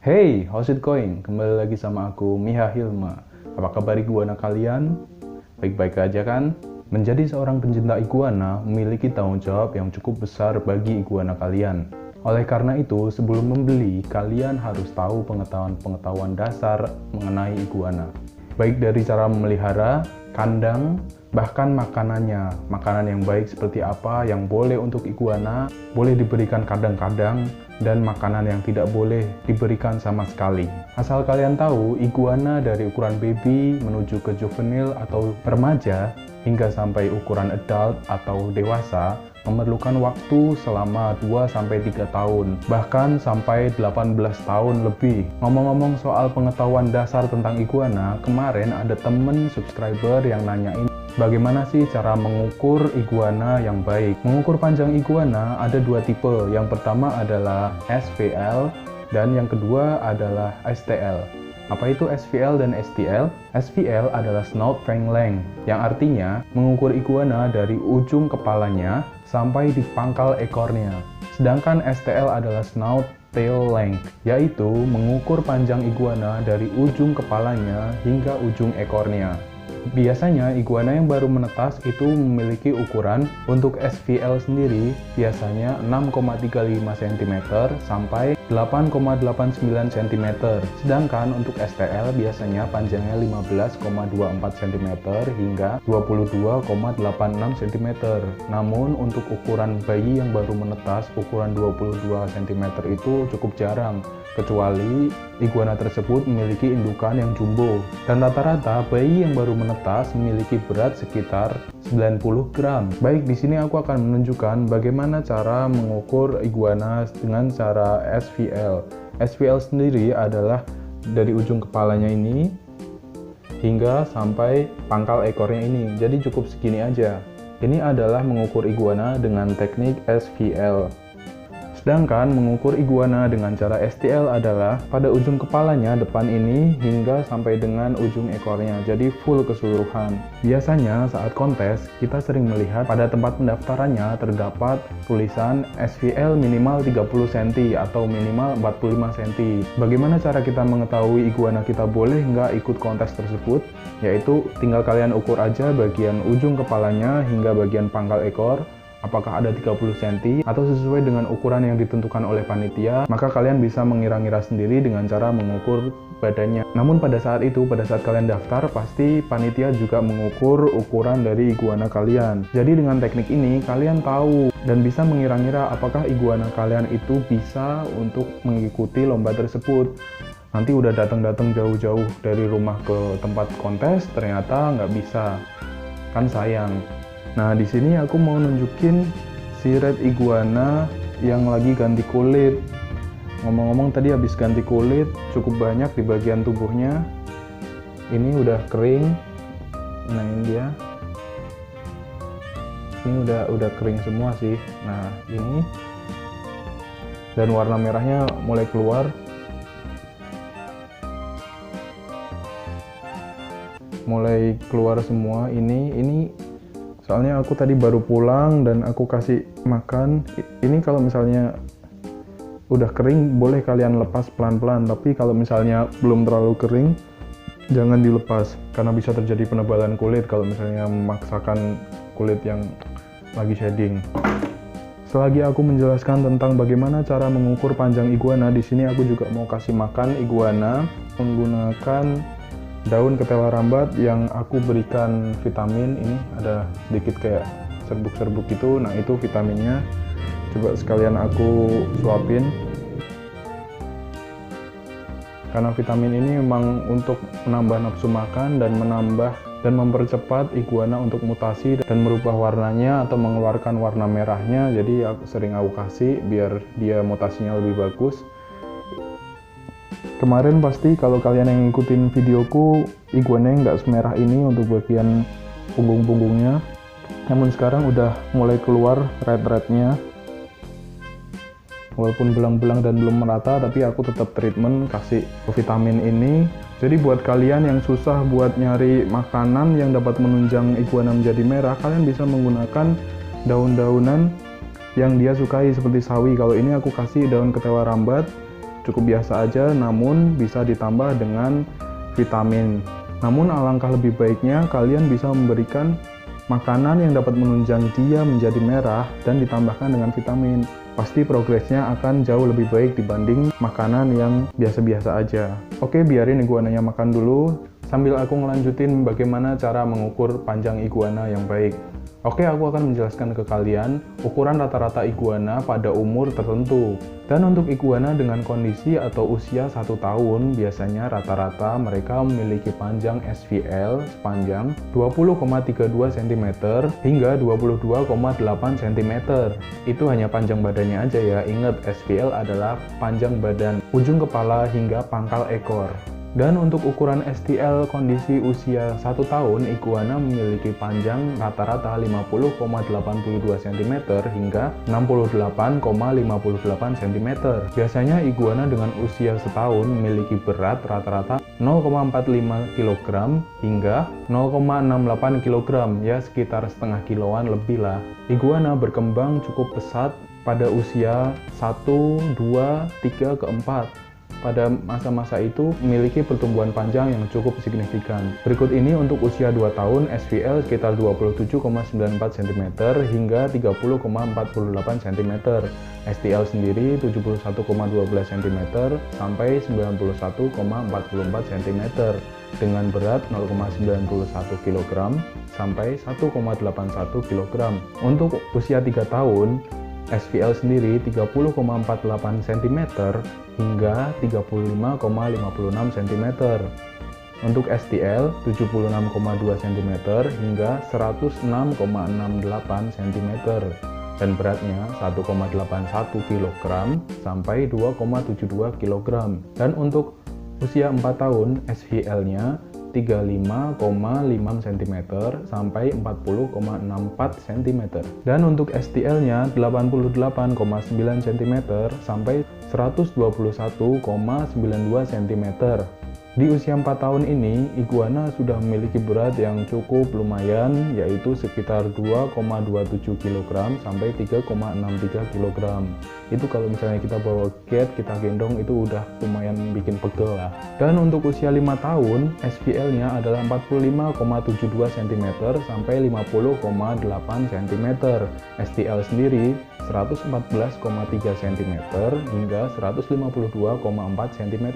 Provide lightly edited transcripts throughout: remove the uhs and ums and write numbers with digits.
Hey, how's it going? Kembali lagi sama aku, Miha Hilma. Apa kabar iguana kalian? Baik-baik aja kan? Menjadi seorang pencinta iguana memiliki tanggung jawab yang cukup besar bagi iguana kalian. Oleh karena itu, sebelum membeli, kalian harus tahu pengetahuan dasar mengenai iguana. Baik dari cara memelihara, kandang, bahkan makanannya. Makanan yang baik seperti apa yang boleh untuk iguana, boleh diberikan kadang-kadang, dan makanan yang tidak boleh diberikan sama sekali. Asal kalian tahu, iguana dari ukuran baby menuju ke juvenil atau remaja hingga sampai ukuran adult atau dewasa memerlukan waktu selama 2-3 tahun, bahkan sampai 18 tahun lebih. Ngomong-ngomong soal pengetahuan dasar tentang iguana, kemarin ada temen subscriber yang nanyain bagaimana sih cara mengukur iguana yang baik. Mengukur panjang iguana ada dua tipe. Yang pertama adalah SVL dan yang kedua adalah STL. Apa itu SVL dan STL? SVL adalah Snout Fang Length, yang artinya mengukur iguana dari ujung kepalanya sampai di pangkal ekornya. Sedangkan STL adalah Snout Tail Length, yaitu mengukur panjang iguana dari ujung kepalanya hingga ujung ekornya. Biasanya iguana yang baru menetas itu memiliki ukuran untuk SVL sendiri biasanya 6,35 cm sampai 8,89 cm. Sedangkan untuk STL biasanya panjangnya 15,24 cm hingga 22,86 cm. Namun untuk ukuran bayi yang baru menetas ukuran 22 cm itu cukup jarang, kecuali iguana tersebut memiliki indukan yang jumbo. Dan rata-rata bayi yang baru menetas memiliki berat sekitar 90 gram. Baik, di sini aku akan menunjukkan bagaimana cara mengukur iguana dengan cara SVL. SVL sendiri adalah dari ujung kepalanya ini hingga sampai pangkal ekornya ini. Jadi cukup segini aja. Ini adalah mengukur iguana dengan teknik SVL. Sedangkan mengukur iguana dengan cara STL adalah pada ujung kepalanya depan ini hingga sampai dengan ujung ekornya, jadi full keseluruhan. Biasanya saat kontes, kita sering melihat pada tempat pendaftarannya terdapat tulisan SVL minimal 30 cm atau minimal 45 cm. Bagaimana cara kita mengetahui iguana kita boleh nggak ikut kontes tersebut? Yaitu tinggal kalian ukur aja bagian ujung kepalanya hingga bagian pangkal ekor, apakah ada 30 cm atau sesuai dengan ukuran yang ditentukan oleh panitia, maka kalian bisa mengira-ngira sendiri dengan cara mengukur badannya. Namun pada saat kalian daftar, pasti panitia juga mengukur ukuran dari iguana kalian. Jadi dengan teknik ini, kalian tahu dan bisa mengira-ngira apakah iguana kalian itu bisa untuk mengikuti lomba tersebut. Nanti udah datang-datang jauh-jauh dari rumah ke tempat kontes, ternyata nggak bisa. Kan sayang. Nah, di sini aku mau nunjukin si red iguana yang lagi ganti kulit. Ngomong-ngomong tadi habis ganti kulit cukup banyak di bagian tubuhnya. Ini udah kering. Nah, ini dia. Ini udah kering semua sih. Nah, ini dan warna merahnya mulai keluar. Mulai keluar semua ini soalnya aku tadi baru pulang dan aku kasih makan. Ini kalau misalnya udah kering boleh kalian lepas pelan-pelan, tapi kalau misalnya belum terlalu kering jangan dilepas karena bisa terjadi penebalan kulit kalau misalnya memaksakan kulit yang lagi shedding. Selagi aku menjelaskan tentang bagaimana cara mengukur panjang iguana, di sini aku juga mau kasih makan iguana menggunakan daun ketela rambat yang aku berikan vitamin. Ini ada sedikit kayak serbuk-serbuk gitu. Nah, itu vitaminnya. Coba sekalian aku suapin. Karena vitamin ini memang untuk menambah nafsu makan dan menambah dan mempercepat iguana untuk mutasi dan merubah warnanya atau mengeluarkan warna merahnya. Jadi sering aku kasih biar dia mutasinya lebih bagus. Kemarin pasti kalau kalian yang ngikutin videoku, iguana nggak semerah ini untuk bagian punggung-punggungnya. Namun sekarang udah mulai keluar red-rednya. Walaupun belang-belang dan belum merata, tapi aku tetap treatment kasih vitamin ini. Jadi buat kalian yang susah buat nyari makanan yang dapat menunjang iguana menjadi merah, kalian bisa menggunakan daun-daunan yang dia sukai seperti sawi. Kalau ini aku kasih daun ketela rambat, cukup biasa aja, namun bisa ditambah dengan vitamin. Namun alangkah lebih baiknya kalian bisa memberikan makanan yang dapat menunjang dia menjadi merah dan ditambahkan dengan vitamin. Pasti progresnya akan jauh lebih baik dibanding makanan yang biasa-biasa aja. Oke, biarin iguananya makan dulu, sambil aku ngelanjutin bagaimana cara mengukur panjang iguana yang baik. Oke, aku akan menjelaskan ke kalian ukuran rata-rata iguana pada umur tertentu. Dan untuk iguana dengan kondisi atau usia 1 tahun, biasanya rata-rata mereka memiliki panjang SVL sepanjang 20,32 cm hingga 22,8 cm. Itu hanya panjang badannya aja ya, ingat SVL adalah panjang badan, ujung kepala hingga pangkal ekor. Dan untuk ukuran STL kondisi usia 1 tahun, iguana memiliki panjang rata-rata 50,82 cm hingga 68,58 cm. Biasanya iguana dengan usia setahun memiliki berat rata-rata 0,45 kg hingga 0,68 kg, ya sekitar setengah kiloan lebih lah. Iguana berkembang cukup pesat pada usia 1, 2, 3, ke 4. Pada masa-masa itu memiliki pertumbuhan panjang yang cukup signifikan. Berikut ini untuk usia 2 tahun, SVL sekitar 27,94 cm hingga 30,48 cm. STL sendiri 71,12 cm sampai 91,44 cm dengan berat 0,91 kg sampai 1,81 kg. Untuk usia 3 tahun, SVL sendiri 30,48 cm hingga 35,56 cm. Untuk STL 76,2 cm hingga 106,68 cm. Dan beratnya 1,81 kg sampai 2,72 kg. Dan untuk usia 4 tahun, SVL-nya 35,5 cm sampai 40,64 cm. Dan untuk STL-nya 88,9 cm sampai 121,92 cm. Di usia 4 tahun ini, iguana sudah memiliki berat yang cukup lumayan, yaitu sekitar 2,27 kg sampai 3,63 kg. Itu kalau misalnya kita bawa cat, kita gendong, itu udah lumayan bikin pegel lah. Dan untuk usia 5 tahun, SVL-nya adalah 45,72 cm sampai 50,8 cm. STL sendiri 114,3 cm hingga 152,4 cm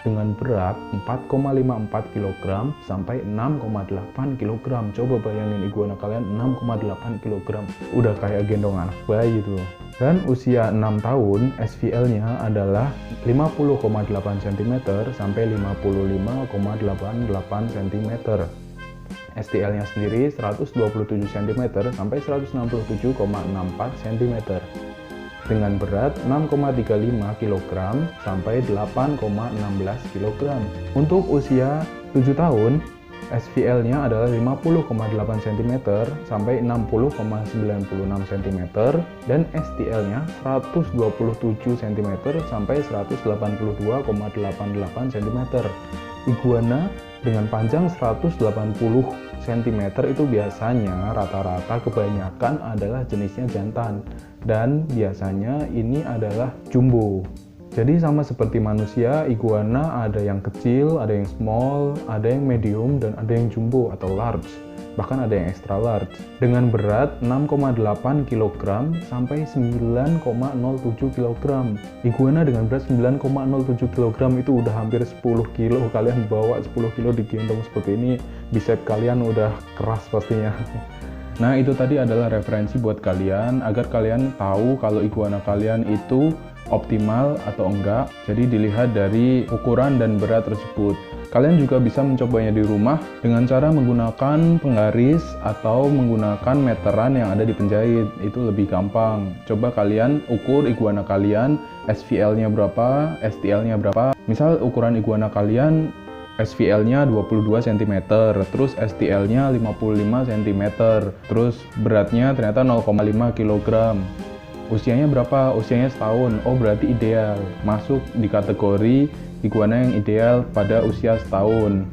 dengan berat 4,54 kg sampai 6,8 kg. Coba bayangin iguana kalian 6,8 kg. Udah kayak gendong anak bayi tuh. Dan usia 6 tahun, SVL-nya adalah 50,8 cm sampai 55,88 cm. STL-nya sendiri 127 cm sampai 167,64 cm. Dengan berat 6,35 kg sampai 8,16 kg. Untuk usia 7 tahun, SVL-nya adalah 50,8 cm sampai 60,96 cm dan STL-nya 127 cm sampai 182,88 cm. Iguana dengan panjang 180 cm itu biasanya rata-rata kebanyakan adalah jenisnya jantan dan biasanya ini adalah jumbo. Jadi sama seperti manusia, iguana ada yang kecil, ada yang small, ada yang medium, dan ada yang jumbo atau large. Bahkan ada yang extra large. Dengan berat 6,8 kg sampai 9,07 kg. Iguana dengan berat 9,07 kg itu udah hampir 10 kg. Kalian bawa 10 kg digendong seperti ini, bicep kalian udah keras pastinya. Nah, itu tadi adalah referensi buat kalian, agar kalian tahu kalau iguana kalian itu optimal atau enggak. Jadi dilihat dari ukuran dan berat tersebut. Kalian juga bisa mencobanya di rumah dengan cara menggunakan penggaris atau menggunakan meteran yang ada di penjahit. Itu lebih gampang. Coba kalian ukur iguana kalian, SVL-nya berapa, STL-nya berapa. Misal ukuran iguana kalian SVL-nya 22 cm, terus STL-nya 55 cm, terus beratnya ternyata 0,5 kg. Usianya berapa? Usianya setahun. Oh, berarti ideal. Masuk di kategori iguana yang ideal pada usia setahun.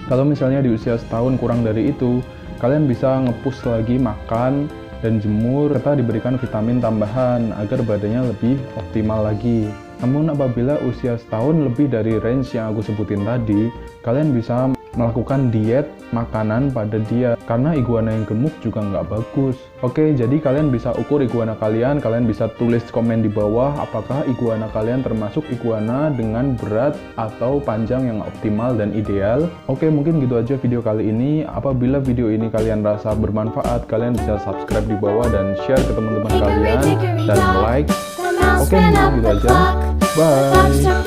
Kalau misalnya di usia setahun kurang dari itu, kalian bisa nge-push lagi makan dan jemur, serta diberikan vitamin tambahan agar badannya lebih optimal lagi. Namun apabila usia setahun lebih dari range yang aku sebutin tadi, kalian bisa melakukan diet makanan pada dia, karena iguana yang gemuk juga nggak bagus. Oke, jadi kalian bisa ukur iguana kalian bisa tulis komen di bawah apakah iguana kalian termasuk iguana dengan berat atau panjang yang optimal dan ideal. Oke, mungkin gitu aja video kali ini. Apabila video ini kalian rasa bermanfaat, kalian bisa subscribe di bawah dan share ke teman-teman kalian dan like. Oke, mungkin gitu aja. Bye.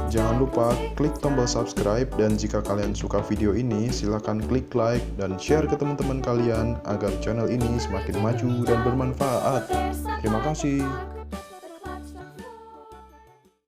Jangan lupa klik tombol subscribe, dan jika kalian suka video ini silahkan klik like dan share ke teman-teman kalian agar channel ini semakin maju dan bermanfaat. Terima kasih.